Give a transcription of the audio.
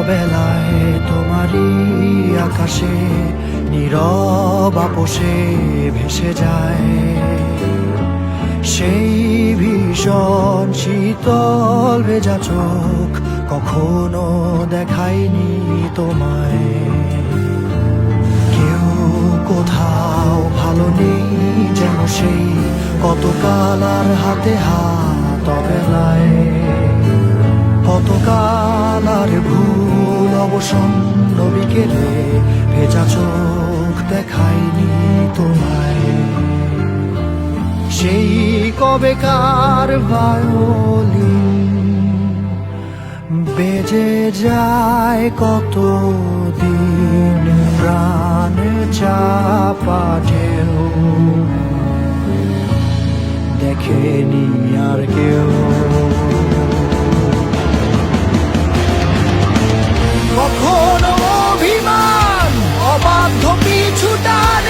বেলায় তোমারই আকাশে নীরব আপোষে ভেসে যায় সেই ভীষণ শীতল ভেজা চোখ, কখনো দেখায়নি তোমায়। কেউ কোথাও ভালো নেই যেন সেই কতকাল আর হাতে হাত অবেলায়, কতকাল আর ভুল অবসন্ন বিকেলে ভেজা চোখ দেখায়নি তোমায়। সেই কবেকার ভায়োলিন বেজে যায় কতদিন, প্রাণ চাপা ঢেউ দেখেনি আর কেউ। কখনো অভিমান অবাধ্য পিছু টান